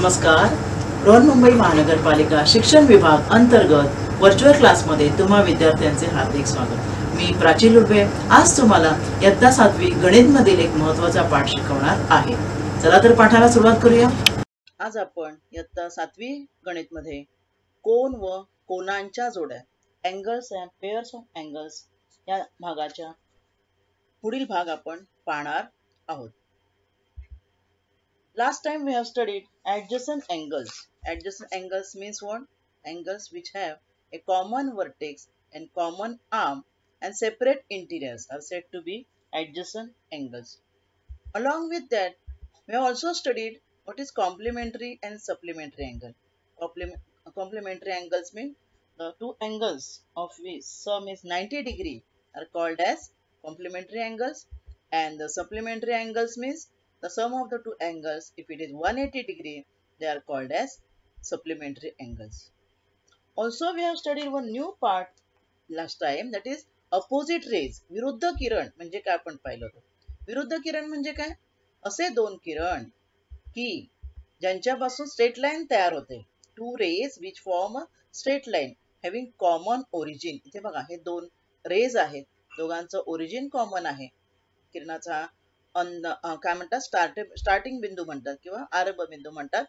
नमस्कार. बृहन्मुंबई महानगरपालिका शिक्षण विभाग अंतर्गत व्हर्च्युअल क्लासमध्ये तुम्हा विद्यार्थ्यांचे हार्दिक स्वागत. मी प्राची लुडवे आज तुम्हाला इयत्ता 7वी गणित मधील एक महत्त्वाचा पाठ शिकवणार आहे. चला तर पाठाला सुरुवात करूया. आज आपण इयत्ता 7वी गणित मध्ये कोन व कोनांच्या जोड्या angles and pairs of angles या भागाच्या पुढील भाग आपण पाहणार आहोत. Last time we have studied adjacent angles. Adjacent angles means what? Angles which have a common vertex and common arm and separate interiors are said to be adjacent angles. Along with that, we have also studied what is complementary and supplementary angle. Complementary angles mean the two angles of which sum is 90 degree are called as complementary angles, and the supplementary angles means the sum of the two angles, if it is 180 degree, they are called as supplementary angles. Also, we have studied one new part last time, that is opposite rays. विरुद्ध किरण म्हणजे काय आपण पाहिलं होतं. विरुद्ध किरण म्हणजे काय? असे दोन किरण की ज्यांच्यापासून स्ट्रेट लाईन तयार होते. Two rays which form a straight line having common origin. इथे बघा हे दोन रेज आहेत, दोघांचं ओरिजिन कॉमन आहे. किरणाचा काय म्हणतात स्टार्टिंग बिंदू म्हणतात किंवा आरंभ बिंदू म्हणतात.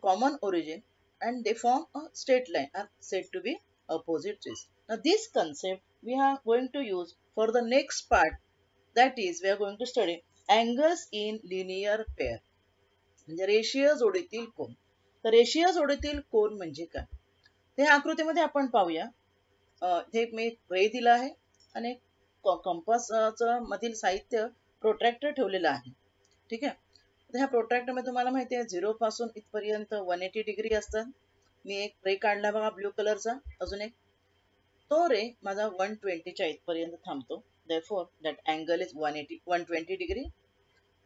Common origin and they form a straight line are said to be opposite rays. Now this concept we are going to use for the next part, that is we are going to study angles in linear pair म्हणजे रेषीय जोडीतील कोन. तर रेषीय जोडीतील कोन म्हणजे काय ते आकृतीमध्ये आपण पाहूया. हे मी रे दिला आहे आणि कंपासचं मधील साहित्य प्रोट्रॅक्टर ठेवलेला आहे. ठीक आहे. ह्या प्रोट्रॅक्टर मध्ये तुम्हाला माहिती आहे 0 पासून इथपर्यंत 180 डिग्री असतात. मी एक रे काढला बघा ब्ल्यू कलरचा, अजून एक तो रे माझा 120 च्या इथपर्यंत थांबतो. therefore that angle is 120 degree.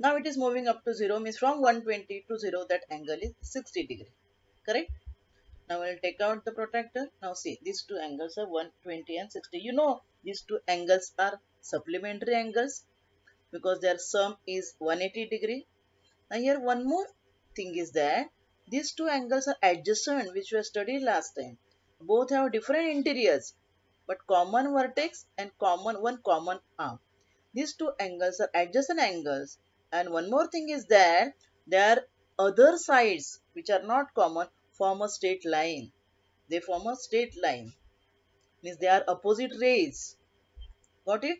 Now it is moving up to 0, means from 120 to 0 that angle is 60 degree. Correct? Now we'll take out the protractor. Now see, these two angles are 120 and 60. You know these two angles are supplementary angles because their sum is 180 degree. Now here one more thing is that these two angles are adjacent, which we have studied last time. Both have different interiors but common vertex and one common arm. These two angles are adjacent angles, and one more thing is that their other sides which are not common form a straight line. They form a straight line, means they are opposite rays. Got it?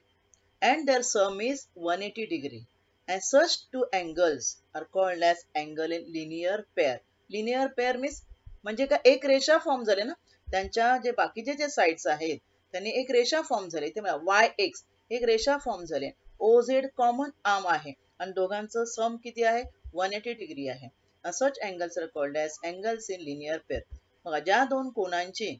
And their sum is 180 degree. And such two angles are called as angle in linear pair. Linear pair means म्हणजे का एक रेषा form झाले ना, त्यांच्या जे बाकीचे जे साइड्स आहेत त्यांनी एक रेषा फॉर्म झाले. ते म्हणा YX एक रेषा फॉर्म झाले. OZ कॉमन आर्म आहे आणि दोघांचं सम किती आहे 180 डिग्री आहे. Such angles are called as angles in linear pair. बघा ज्या दोन कोनांची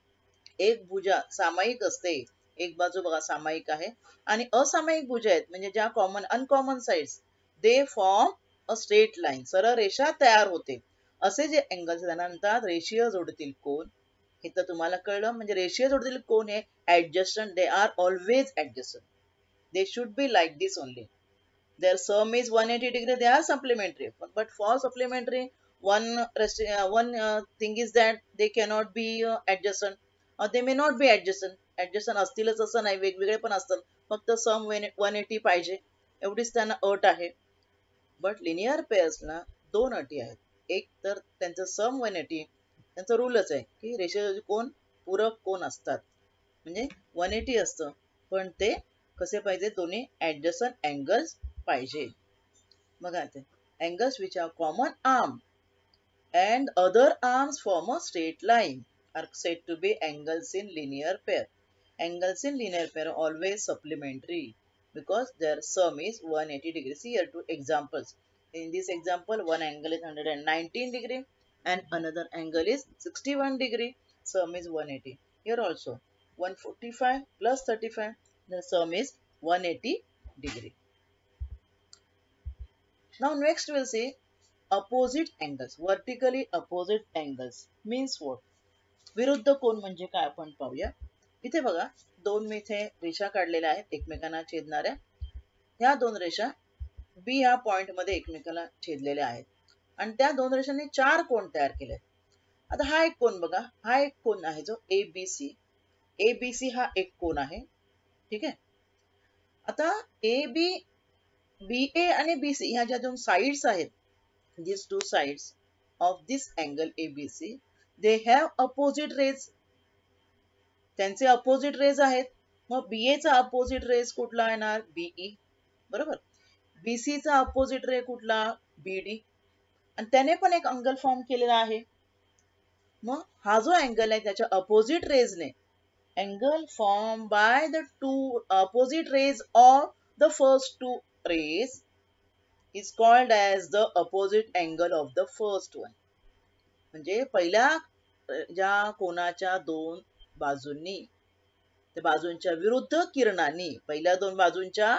एक भुजा सामायिक असते, एक बाजू बघा सामायिक आहे आणि असामायिक भुजा आहेत म्हणजे ज्या common uncommon sides they form a straight line, सरळ रेषा तयार होते. असे जे एंगल्स म्हणतात रेषीय जोडीतील कोन. हे तर तुम्हाला कळलं. म्हणजे रेषीय जोडीतील कोन हे adjacent, they are always adjacent. They should be like this only. Their sum is 180 degree. They are supplementary, but for supplementary one thing is that they cannot be adjacent or they may not be adjacent. Adjacent असतीलच असं नाही, वेगवेगळे पण असतात. फक्त सम 180 पाहिजे एवढीच त्यांना अट आहे. बट लिनियर पेअर्सला दोन अटी आहेत. एक तर त्यांचं सम 180, त्यांचं रूलच आहे की रेषीय कोन पूरक कोन असतात, म्हणजे 180 असतं पण ते कसे पाहिजे, दोन्ही ऍडजस्टंट अँगल्स पाहिजे. बघा ते angles which have common arm and other arms form a straight line are said to be angles in linear pair. Angles in linear pair are always supplementary because their sum is 180 degrees. See here two examples. In this example, one angle is 119 degree and another angle is 61 degree. Sum is 180. Here also 145 plus 35. The sum is 180 degree. Now next we'll see opposite angles. Vertically opposite angles means what? विरुद्ध कोन म्हणजे काय आपण पाहूया. इथे बघा दोन मी इथे रेषा काढलेल्या आहेत एकमेकांना छेदणाऱ्या. ह्या दोन रेषा B ह्या पॉइंट मध्ये एकमेकाला छेदलेल्या आहेत आणि त्या दोन रेषांनी चार कोन तयार केले. आता हा एक कोन बघा, हा एक कोन आहे जो एबीसी. एबीसी हा एक कोन आहे. ठीक आहे. आता ए बी बी ए आणि बी सी ह्या ज्या दोन साइड्स आहेत, these two sides of this angle ABC, they have opposite rays. त्यांचे अपोजिट रेज आहेत. मग बीए चा अपोजिट रेज कुठला येणार? बीई. बरोबर. बीसी चा अपोजिट रे कुठला? बीडी. आणि त्याने पण एक अँगल फॉर्म केलेला आहे. मग हा जो अँगल आहे त्याच्या opposite रेजने, angle formed by the two opposite rays of the first two rays is called as the opposite angle of the first one. म्हणजे पहिल्या ज्या कोणाच्या दोन बाजूंनी, त्या बाजूंच्या विरुद्ध किरणांनी, पहिल्या दोन बाजूंच्या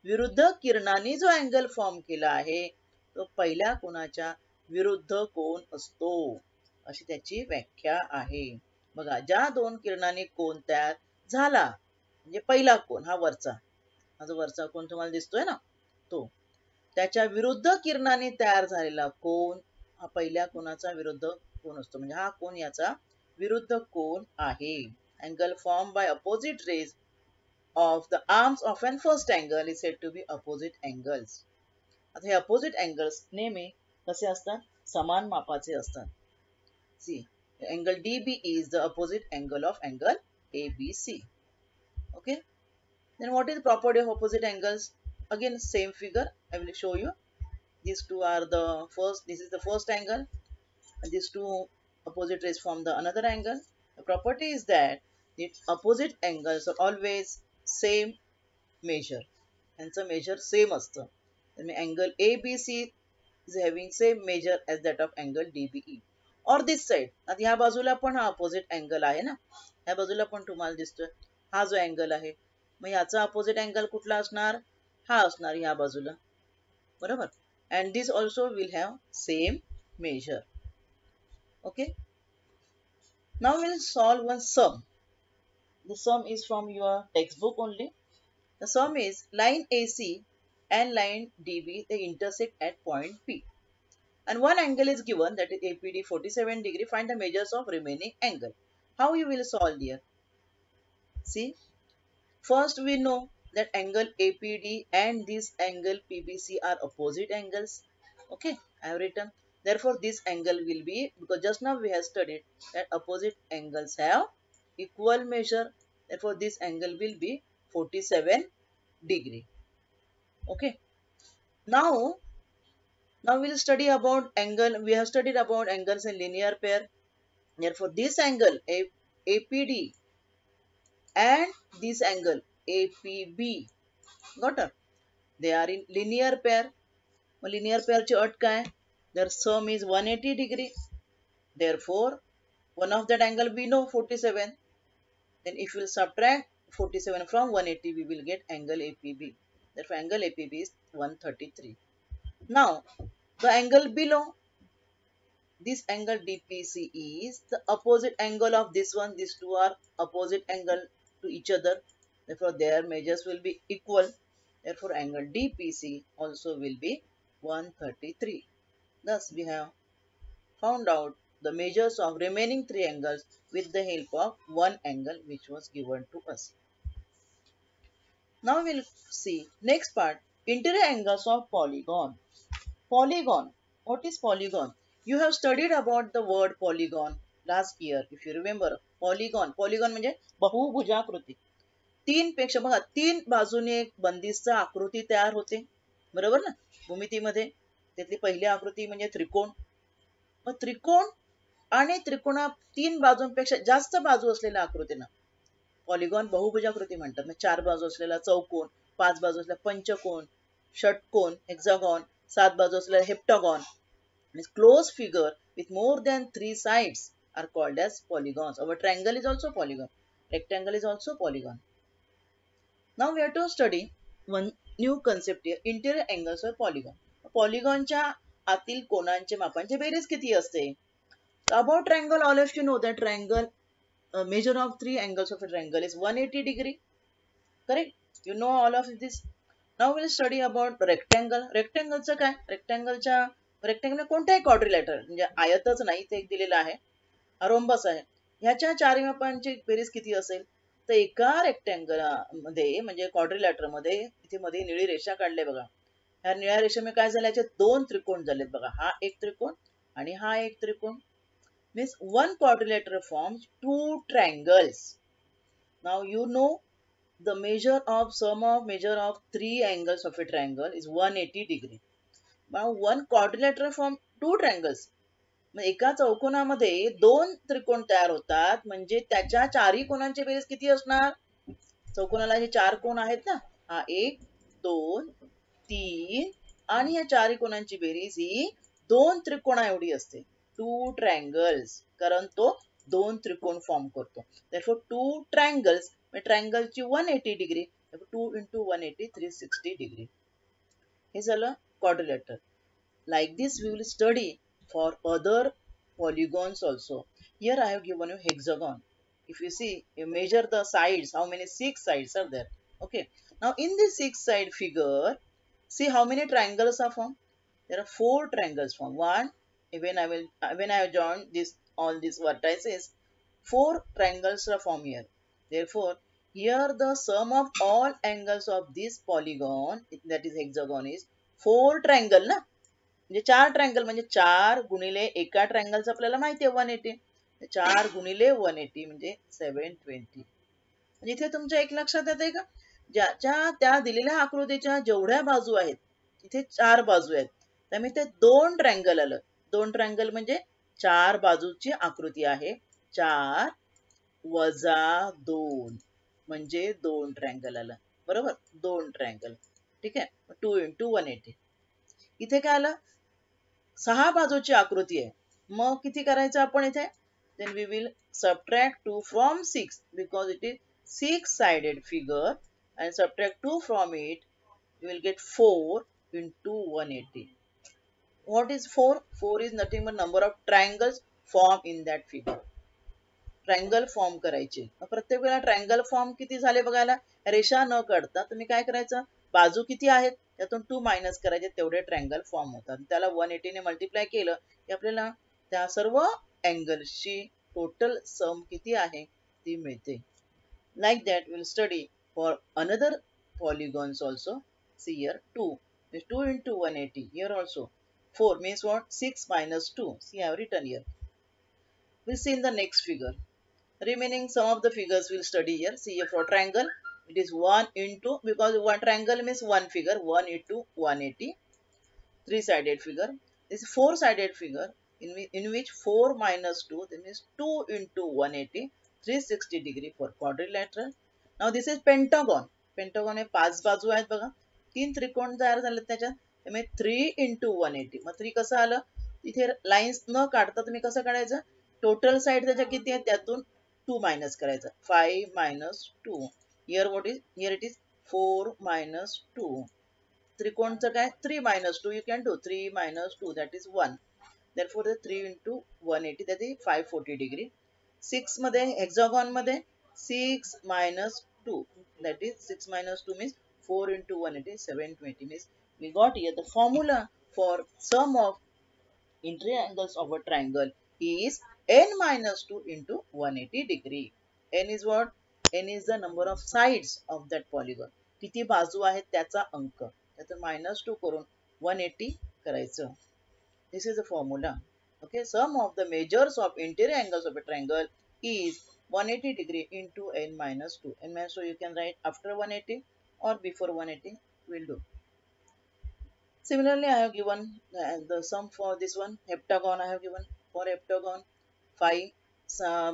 विरुद्ध किरणांनी जो अँगल फॉर्म केला आहे तो पहिल्या कोणाच्या विरुद्ध कोन असतो, अशी त्याची व्याख्या आहे. बघा, ज्या दोन किरणांनी कोन तयार झाला, म्हणजे पहिला कोन हा वरचा, हा जो वरचा कोन तुम्हाला दिसतोय ना तो, त्याच्या विरुद्ध किरणाने तयार झालेला कोन हा पहिल्या कोनाचा विरुद्ध कोन असतो. म्हणजे हा कोन याचा विरुद्ध कोन आहे. Angle form by opposite rays of the arms of an first angle is said to be opposite angles. आता हे अपोजिट अँगल्स नेहमी कसे असतात? समान मापाचे असतात. See, angle DB is the opposite angle of angle ABC. Okay. Then what is the property of opposite angles? Again, same figure I will show you. These two are the first. This is the first angle, and these two opposite rays form the another angle. The property is that the opposite angles are always same measure. Hence, a measure same असतं. Then angle ABC is having same measure as that of angle DBE. और दिस side. आता ह्या बाजूला पण हा opposite angle आहे ना, ह्या बाजूला पण तुम्हाला दिसतोय हा जो अँगल आहे, मग याचा अपोजिट अँगल कुठला असणार? हा असणार ह्या बाजूला. बरोबर. And this also will have same measure. Okay. Now will solve one sum. The sum is from your textbook only. The sum is line AC and line DB, they intersect at point P. And one angle is given, that is APD 47 degree. Find the measures of remaining angle. How you will solve here? See, first we know that angle APD and this angle PBC are opposite angles. Okay, I have written. Therefore, this angle will be, because just now we have studied that opposite angles have equal measure. Therefore, this angle will be 47 degree. Okay. Now we'll study about angle. We have studied about angles in linear pair. Therefore, this angle APD and this angle APB, got it? They are in linear pair. Linear pair ची अट काय? Their sum is 180 degree. Therefore, one of that angle we know 47. Then if we will subtract 47 from 180, we will get angle APB. Therefore, angle APB is 133. Now, the angle below, this angle DPC is the opposite angle of this one. These two are opposite angle to each other. Therefore, their measures will be equal. Therefore, angle DPC also will be 133. Thus, we have found out the measures of remaining three angles with the help of one angle which was given to us. Now, we'll see next part, interior angles of polygon. Polygon. What is polygon? You have studied about the word polygon last year, if you remember. Polygon. Polygon म्हणजे बहुभुजाकृती. तीन पेक्षा बघा, तीन बाजूने एक बंदिस्त आकृती तयार होते. बरोबर ना? भूमितीमध्ये त्यातली पहिली आकृती म्हणजे त्रिकोण. मग त्रिकोण आणि त्रिकोणा तीन बाजूंपेक्षा जास्त बाजू असलेल्या आकृतींना पॉलिगॉन बहुभुजाकृती म्हणतात. मग चार बाजू असलेला चौकोन, पाच बाजू असलेला पंचकोन, षटकोन, हेक्सागॉन, सात बाजू असलेला heptagon, close figure with more than three sides are called as polygons. Our triangle is also polygon. Rectangle is also polygon. Now we have to study one new concept here, interior angles of polygon. Polygonच्या आतील कोनांचे मापांचे बेरीज किती असते? About triangle, all of you know that triangle, measure of three angles of a triangle is 180 degree. Correct? You know all of this. Now we'll study about rectangle. Rectangle चं काय? Rectangle च्या rectangle कोणताही quadrilateral म्हणजे आयतच नाही, ते एक दिलेलं आहे, रोम्बस आहे, ह्याच्या चारही मापांची बेरीज किती असेल? तर एका रेक्टँगल मध्ये म्हणजे क्वाड्रिलॅटर मध्ये इथे मध्ये निळी रेषा काढली बघा. ह्या निळ्या रेषेमुळे काय झालं, याचे दोन त्रिकोण झालेत बघा. हा एक त्रिकोण आणि हा एक त्रिकोण. Means one quadrilateral forms two triangles. Now you know the measure of three angles of a triangle is 180 degree. Now one quadrilateral form two triangles. मग एका चौकोनामध्ये दोन त्रिकोण तयार होतात म्हणजे त्याच्या चारही कोणांची बेरीज किती असणार? चौकोनाला हे चार कोण आहेत ना, हा एक, दोन, तीन आणि या चारही कोणांची बेरीज ही दोन त्रिकोणा एवढी असते. टू ट्रायंगल्स, कारण तो दोन त्रिकोण फॉर्म करतो. therefore टू ट्रायंगल्स, ट्रायंगलची 180 डिग्री, 2 into 180 360 डिग्री. हे झालं quadrilateral. Like this we will study for other polygons also. Here I have given you hexagon. If you see, you measure the sides, how many? 6 sides are there. Okay. Now in this 6 side figure, see how many triangles are formed? There are 4 triangles formed. One, when I have joined this all these vertices, 4 triangles are formed here. Therefore, here the sum of all angles of this polygon, that is hexagon, is 4 triangle ना. म्हणजे 4 triangle म्हणजे 4 गुणिले एका ट्रायंगलचं आपल्याला माहिती आहे 180. 4 गुणिले 180 म्हणजे 720. म्हणजे इथे तुमच्या एक लक्षात येते का, ज्याच्या त्या दिलेल्या आकृतीच्या जेवढ्या बाजू आहेत, इथे 4 बाजू आहेत, त्यामुळे ते 2 ट्रायंगल आलं. 2 ट्रायंगल म्हणजे 4 बाजूची आकृती आहे. 4 वजा 2 म्हणजे 2 ट्रायंगल आलं. बरोबर, 2 ट्रायंगल. ठीक आहे. 2 into 180. इथे काय आलं, 6 बाजूची आकृती आहे. मग किती करायचं आपण इथे? Then we will subtract 2 from 6 because it is 6-sided figure, and subtract 2 from it, you will get 4 into 180. What is 4? 4 is nothing but number of triangles formed in that figure. Triangle form करायचे. प्रत्येक वेळेला triangle form किती झाले बघायला, रेषा न काढता तुम्ही काय करायचं, बाजू किती आहेत त्यातून 2 मायनस करायचे, तेवढे ट्रायंगल फॉर्म होतात. त्याला 180 ने मल्टिप्लाय केलं की आपल्याला त्या सर्व अँगल्सची टोटल सम किती आहे ती मिळते. Like that will study for another polygons also. See here 2 is 2 into 180. Here also 4 means what? 6 minus 2. See, I have written here. We'll see in the next figure. Remaining some of the figures we'll study here. See here for triangle, it is 1 into, because one triangle means one figure, 1 into 180. 3-sided figure. This is 4-sided figure in which 4 minus 2, that means 2 into 180, 360 degree for quadrilateral. Now this is pentagon. Pentagon हे 5 बाजू आहेत बघा, 3 त्रिकोण तयार झाले त्याच्यात, त्यामुळे 3 into 180. मग 3 कसं आलं, इथे लाईन्स न काढता तुम्ही कसं काढायचं, टोटल साइड त्याच्या किती आहे त्यातून 2 मायनस करायचं, 5 minus 2. Here what is, here it is 4 minus 2. त्रिकोणचं काय, 3 minus 2 you can do, 3 minus 2 that is 1. Therefore the 3 into 180 that is 540 degree. 6 मध्ये hexagon मध्ये 6 minus 2 that is 6 minus 2 means 4 into 180 720. means we got here the formula for sum of interior angles of a triangle is n minus 2 into 180 degree. N is what? N is the number of sides of that polygon. किती बाजू आहेत त्याचा अंक. त्याचं minus 2 करून 180 करायचं. This is the formula. Okay, sum of the measures of interior angles of a triangle is 180 degree into n minus 2. N minus 2 you can write after 180 or before 180 will do. Similarly, I have given the sum for this one, heptagon. I have given for heptagon 5.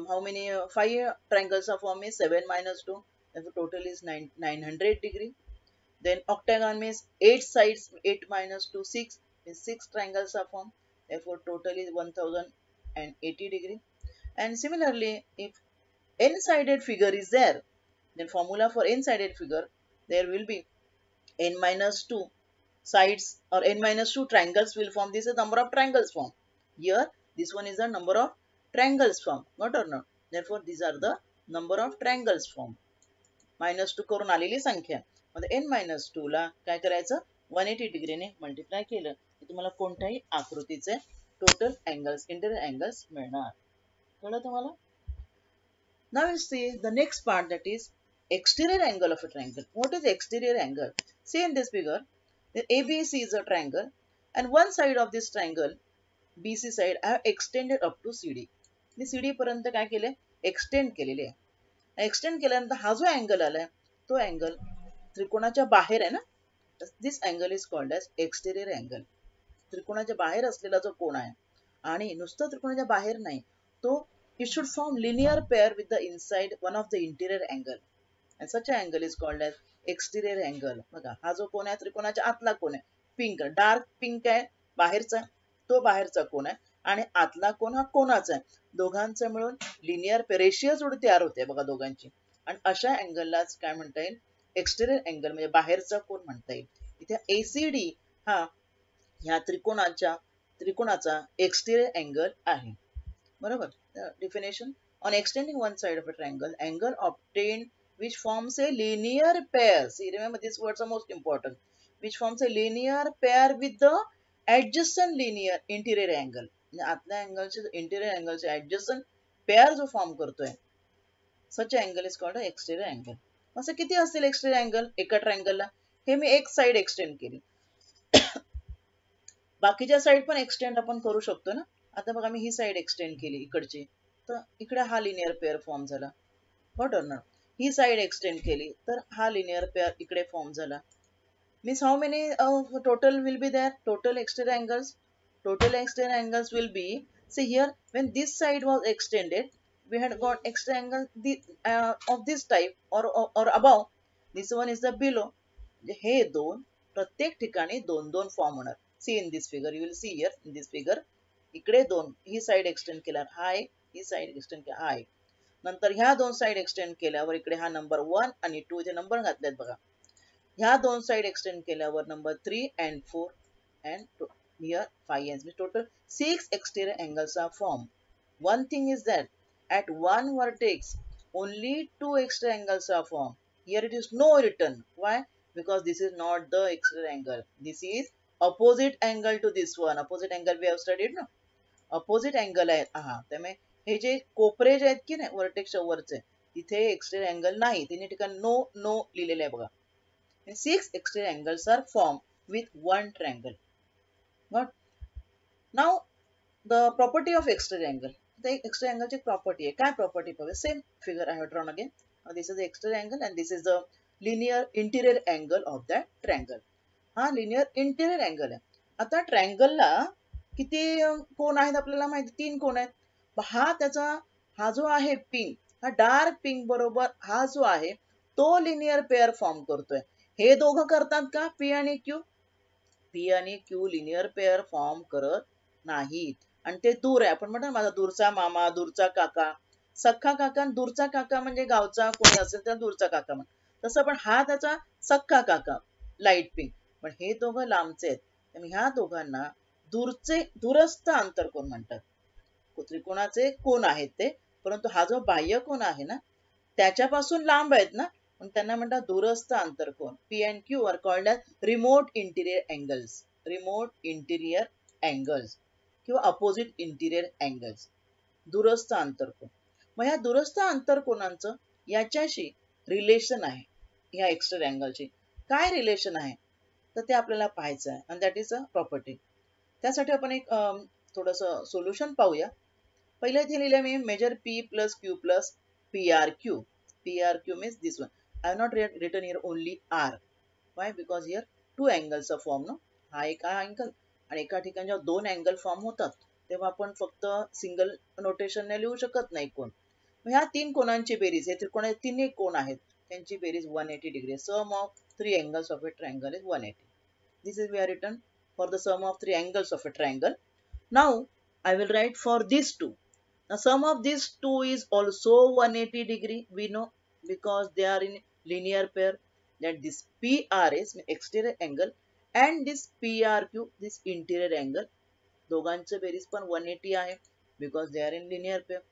How many 5 triangles are formed is 7 minus 2. Therefore, total is 900 degree. Then octagon means 8 sides, 8 minus 2, 6. Means 6 triangles are formed. Therefore, total is 1080 degree. And similarly, if n-sided figure is there, then formula for n-sided figure, there will be n minus 2 sides or n minus 2 triangles will form. This is the number of triangles formed. Here, this one is the number of triangles formed, not or not. Therefore, these are the number of triangles formed. minus 2 करून आलेली संख्या. मग n minus 2 ला काय करायचं, 180 डिग्रीने multiply केलं. तुम्हाला कोणत्याही आकृतीचे टोटल अँगल्स, इंटिरियर अँगल्स मिळणार. कळलं तुम्हाला? Now you see the next part, that is exterior angle of a triangle. What is exterior angle? See in this figure, the ABC is a triangle and one side of this triangle, BC side, I have extended up to CD. Me CD पर्यंत काय केले? Extend केलेले आहे. Extend केल्यानंतर हा जो angle आलाय तो अँगल त्रिकोणाच्या बाहेर आहे ना. This angle is called as exterior angle. त्रिकोणाच्या बाहेर असलेला जो कोण आहे आणि नुसतं त्रिकोणाच्या बाहेर नाही, तो it should form linear pair with the inside one of the interior angle, and such an angle is called as exterior angle. बघा हा जो कोण आहे त्रिकोणाच्या आतला कोण आहे, पिंक डार्क पिंक आहे बाहेरचा, तो बाहेरचा कोण आहे आणि आतला कोण हा कोणाचा आहे. दोघांचं मिळून लिनियर पेर, रेषीय जोडी तयार होते बघा दोघांची, आणि अशा अँगललाच काय म्हणता येईल? एक्सटेरियर अँगल, म्हणजे बाहेरचा कोण म्हणता येईल. इथे ACD हा ह्या त्रिकोणाचा एक्सटेरियर अँगल आहे. बरोबर. Definition: on extending one side of a triangle, angle obtained which forms a linear pair. See, remember these words are most important. Which forms a linear pair with the adjacent linear interior angle. आतल्या अँगलचे interior अँगलचे adjacent pair जो form करतोय, such angle is called exterior angle. असं किती असतील exterior angle एका ट्रायंगलला? हे मी एक side extend केली, बाकीच्या साइड पण एक्सटेंड आपण करू शकतो ना. आता बघा मी ही साइड एक्सटेंड केली इकडची, तर इकडे हा लिनियर पेअर फॉर्म झाला. बरोबर ना. ही साइड एक्सटेंड केली तर हा लिनियर पेअर इकडे फॉर्म झाला. Means how many total will be there? Total exterior angles, total exterior angles will be, see here, when this side was extended, we had got extra angle of this type or above. This one is the below. हे दोन प्रत्येक ठिकाणी दोन दोन form होणार. See in this figure, you will see here in this figure, इकडे दोन, ही side extend केल्यावर हा एक, ही साइड एक्सटेंड केला हा एक, नंतर ह्या दोन साइड एक्सटेंड केल्यावर इकडे हा नंबर 1 आणि 2 इथे नंबर घातलेत बघा. ह्या दोन साइड एक्सटेंड केल्यावर number 3 and 4 and here 5 ends. Total 6 exterior angles are formed. One thing is that at one vertex only 2 exterior angles are formed. Here it is no written. Why? Because this is not the exterior angle. This is opposite angle to this one. Opposite angle we have studied, no? Opposite angle आहे हा. त्यामुळे हे जे कोपरे जे आहेत की नाही वर्टेक्सच्या वरचे, तिथे एक्सटेरियर अँगल नाही, तिने ठिकाणी नो नो लिहिलेले आहे बघा. 6 exterior angles are formed with one triangle. Got? Now the property of exterior angle. The exterior angle ची property आहे. काय property पाहूया? Same figure I have drawn again. This is the exterior angle and this is the linear interior angle of that triangle. हा linear interior angle आहे. आता ट्रायंगलला किती कोण आहेत आपल्याला माहिती? 3 कोण आहेत. हा त्याचा हा जो आहे पिंक, हा डार्क पिंक बरोबर हा जो आहे तो लिनियर पेअर फॉर्म करतोय. हे दोघं करतात का? P आणि Q? P आणि Q लिनियर पेअर फॉर्म करत नाहीत आणि ते दूर आहे. आपण म्हणतो माझा दूरचा मामा, दूरचा काका, सख्खा काका, दूरचा काका म्हणजे गावचा कोणी असेल तर दूरचा काका म्हण. तसं पण हा त्याचा सख्खा काका लाईट पिंक, पण हे दोघं लांबचे आहेत. त्यामुळे ह्या दोघांना दूरस्थ अंतर कोण म्हणतात. त्रिकोणाचे कोण आहेत ते, परंतु हा जो बाह्य कोण आहे ना त्याच्यापासून लांब आहेत ना, पण त्यांना म्हणतात दूरस्थ आंतरकोन. P and Q are called as remote interior angles. Remote interior angles किंवा opposite interior angles. दूरस्थ आंतरकोन. मग ह्या दूरस्थ आंतरकोनांचं याच्याशी रिलेशन आहे ह्या एक्सटेरियर अँगलची. काय रिलेशन आहे तर ते आपल्याला पाहायचं आहे आणि दॅट इज अ प्रॉपर्टी. त्यासाठी आपण एक थोडंसं सोल्युशन पाहूया. पहिले इथे लिहिले मी major P plus Q plus PRQ. PRQ means this one. I have not written here only R. Why? Because here 2 angles are formed, no? हा एक अँगल आणि एका ठिकाणी जेव्हा 2 अँगल फॉर्म होतात तेव्हा आपण फक्त सिंगल नोटेशनने लिहू शकत नाही कोण. ह्या 3 कोणांची बेरीज, हे त्रिकोणाचे 3 कोण आहेत त्यांची बेरीज 180 degree. Sum of 3 angles of a triangle is 180. This is we are written for the sum of 3 angles of a triangle. Now I will write for these two. Now sum of these two is also 180 degree. We know because they are in linear pair, that this PR is exterior angle and this PRQ this interior angle. दोघांचे बेरीज पण 180 आहे because they are in linear pair.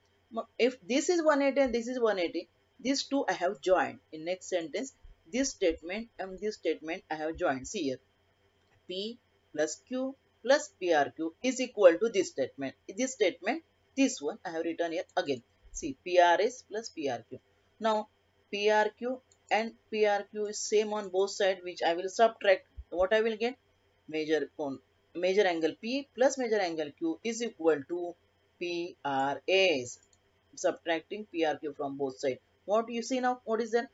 If this is 180 and this is 180, these two I have joined. In next sentence, this statement and this statement I have joined. See here, P plus Q plus PRQ is equal to this statement. This one I have written here again. See, PRS plus PRQ. Now, PRQ and PRQ is same on both sides, which I will subtract. What I will get? Major angle P plus major angle Q is equal to PRS. Subtracting PRQ from both sides. What you see now? What is that?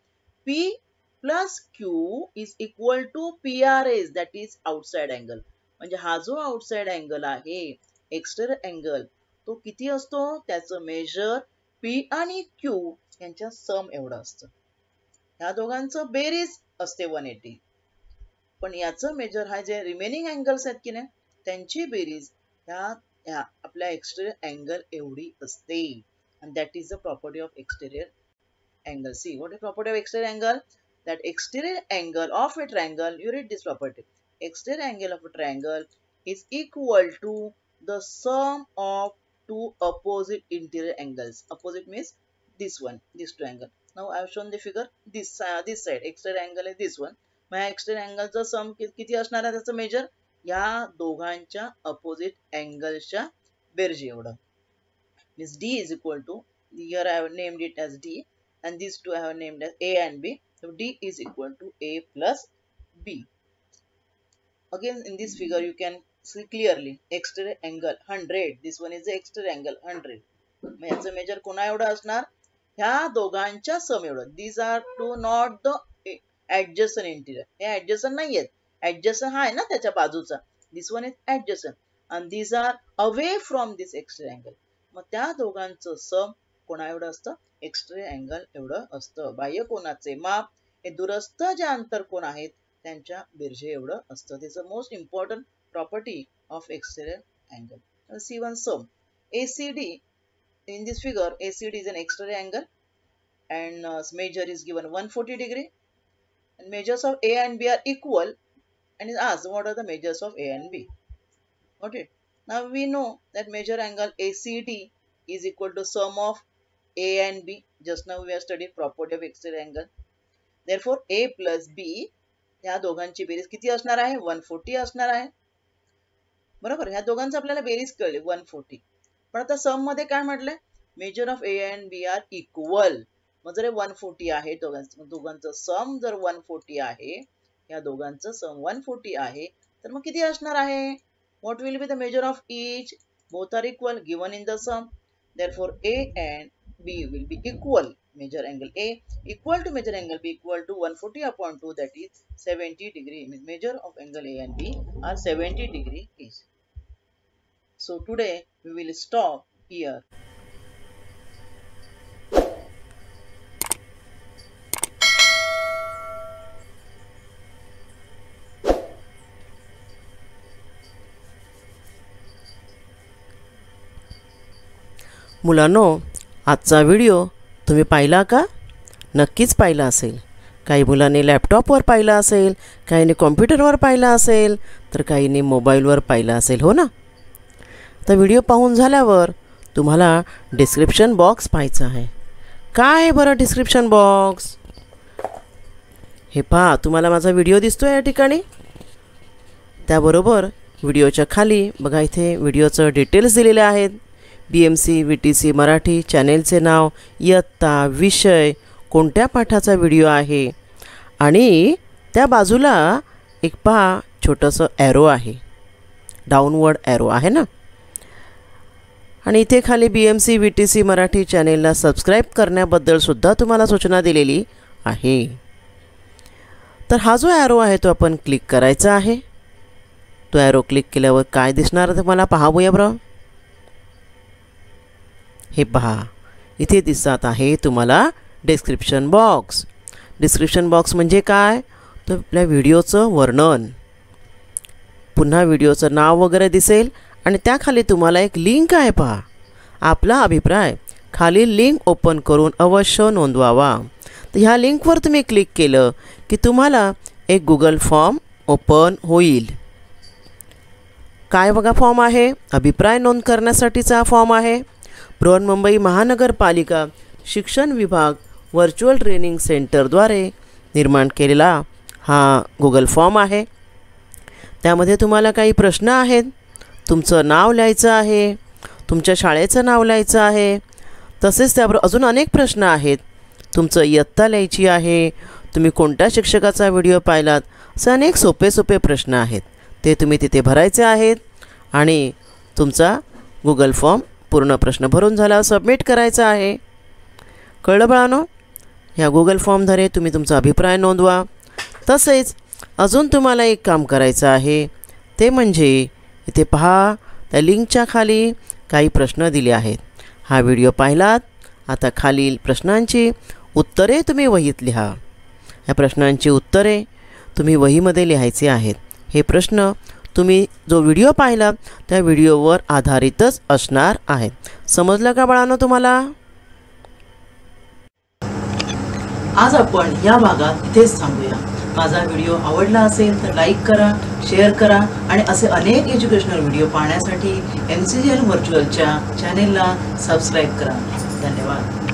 P plus Q is equal to PRS, that is outside angle. म्हणजे हा जो outside angle आहे, external angle, तो किती असतो? त्याचं major P आणि Q यांच्या सम एवढं असतं. ह्या दोघांचं बेरीज असते 180. पण याचं मेजर हा जे रिमेनिंग अँगल्स आहेत की नाही, त्यांची बेरीज ह्या आपल्या एक्सटर्नल अँगल एवढी असते. And that is the property of exterior angle. See, what is property of exterior angle? That exterior angle of a triangle, you read this property. Exterior angle of a triangle is equal to the sum of two opposite interior angles. Opposite means this one, this two angle. Now I have shown the figure. This side exterior angle is this one. My exterior angle चा sum किती असणार आहे त्याचं major? या दोघांच्या opposite angleच्या बेरजे एवढं. Means D is equal to, here I have named it as D, and these two I have named as A and B. So D is equal to A plus B. Again in this figure you can see clearly exterior angle 100. This one is the exterior angle 100. मग याचं major कोणा एवढं असणार? ह्या दोघांच्या सम एवढं. These are two not the adjacent interior. हे adjacent नाही आहेत. Adjacent हा आहे ना त्याच्या बाजूचा. This one is adjacent. And these are away from this exterior angle. मग त्या दोघांचं सम कोणा एवढं असतं? एक्सटेरियर अँगल एवढं असतं. बाह्य कोनाचे माप हे दूरस्थ जे आंतरकोन आहेत त्यांच्या बेरजे एवढं असतं. This is the most important property of exterior angle. See one sum ACD. In this figure, ACD is an exterior angle and measure is given 140 degree. And measures of A and B are equal and is asked what are the measures of A and B. Got it? Now we know that measure angle ACD is equal to sum of A and B. Just now we have studied property of exterior angle. Therefore A plus B ह्या दोघांची बेरीज किती असणार आहे? 140 असणार आहे. बरोबर, ह्या दोघांचं आपल्याला बेरीज कळली 140. पण आता सम मध्ये काय म्हटलंय? Measure of A and B are equal. मग जर 140 आहे दोघांचं सम जर 140 आहे, या दोघांचं सम 140 आहे, तर मग किती असणार आहे? What will be the measure of each? Both are equal given in the sum. Therefore, A and B will be equal. Measure angle A equal to measure angle B equal to 140 upon 2, that is 70 degree. Measure of angle A and B are 70 degree each. So today we will stop here. मुलांनो, आजचा video तुम्ही पाहिला का? नक्कीच पाहिला असेल. काही मुलांनी लॅपटॉपवर पाहिला असेल, काहींनी कॉम्प्युटरवर पाहिला असेल, तर काहींनी मोबाईलवर पाहिला असेल, हो ना? तर व्हिडिओ पाहून झाल्यावर तुम्हाला डिस्क्रिप्शन बॉक्स पाहायचा आहे. काय आहे बरं डिस्क्रिप्शन बॉक्स? हे पहा, तुम्हाला माझा व्हिडिओ दिसतोय या ठिकाणी. त्याबरोबर व्हिडिओच्या खाली बघा, इथे व्हिडिओचं डिटेल्स दिलेले आहेत. BMC VTC मराठी चॅनेलचे नाव, इयत्ता, विषय, कोणत्या पाठाचा व्हिडिओ आहे, आणि त्या बाजूला एक पहा छोटंसं ॲरो आहे, डाऊनवर्ड ॲरो आहे ना. आणि इथे खाली BMC VTC मराठी चॅनेलला सबस्क्राईब करण्याबद्दल सुद्धा तुम्हाला सूचना दिलेली आहे. तर हा जो ॲरो आहे तो आपण क्लिक करायचा आहे. तो ॲरो क्लिक केल्यावर काय दिसणार तुम्हाला पाहावूया बरं. हे पहा, इथे दिसत आहे तुम्हाला डिस्क्रिप्शन बॉक्स. डिस्क्रिप्शन बॉक्स म्हणजे काय? तर आपल्या व्हिडिओचं वर्णन, पुन्हा व्हिडिओचं नाव वगैरे दिसेल आणि त्याखाली तुम्हाला एक लिंक आहे पहा. आपला अभिप्राय खाली लिंक ओपन करून अवश्य नोंदवावा. तर ह्या लिंकवर तुम्ही क्लिक केलं की तुम्हाला एक गुगल फॉर्म ओपन होईल. काय बघा फॉर्म आहे? अभिप्राय नोंद करण्यासाठीचा फॉर्म आहे. बृहन्मुंबई महानगरपालिका शिक्षण विभाग व्हर्च्युअल ट्रेनिंग सेंटरद्वारे निर्माण केलेला हा गुगल फॉर्म आहे. त्यामध्ये तुम्हाला काही प्रश्न आहेत तुमचं नाव लिहायचं आहे, तुमच्या शाळेचं नाव लिहायचं आहे. तसेच त्याबरोबर अजून अनेक प्रश्न आहेत. तुमचं इयत्ता लिहायची आहे, तुम्ही कोणत्या शिक्षकाचा व्हिडिओ पाहिलात, असे अनेक सोपे सोपे प्रश्न आहेत. ते तुम्ही तिथे भरायचे आहेत आणि तुमचा गुगल फॉर्म पूर्ण प्रश्न भरून झाला सबमिट करायचा आहे. कळलं बाळांनो? ह्या गुगल फॉर्मद्वारे तुम्ही तुमचा अभिप्राय नोंदवा. तसेच अजून तुम्हाला एक काम करायचं आहे, ते म्हणजे इथे पहा, त्या लिंकच्या खाली काही प्रश्न दिले आहेत. हा व्हिडिओ पाहिलात, आता खालील प्रश्नांची उत्तरे तुम्ही वहीत लिहा. या प्रश्नांची उत्तरे तुम्ही वहीमध्ये लिहायची आहेत. हे प्रश्न तुम्ही जो व्हिडिओ पाहिला त्या व्हिडिओवर आधारितच असणार आहेत. समजलं का बाळांनो तुम्हाला? आज आपण या भागात इथेच थांबूया. माझा व्हिडिओ आवडला असेल तर लाईक करा, शेअर करा आणि असे अनेक एज्युकेशनल व्हिडिओ पाहण्यासाठी MCGL व्हर्च्युअलच्या चॅनेलला सबस्क्राईब करा. धन्यवाद.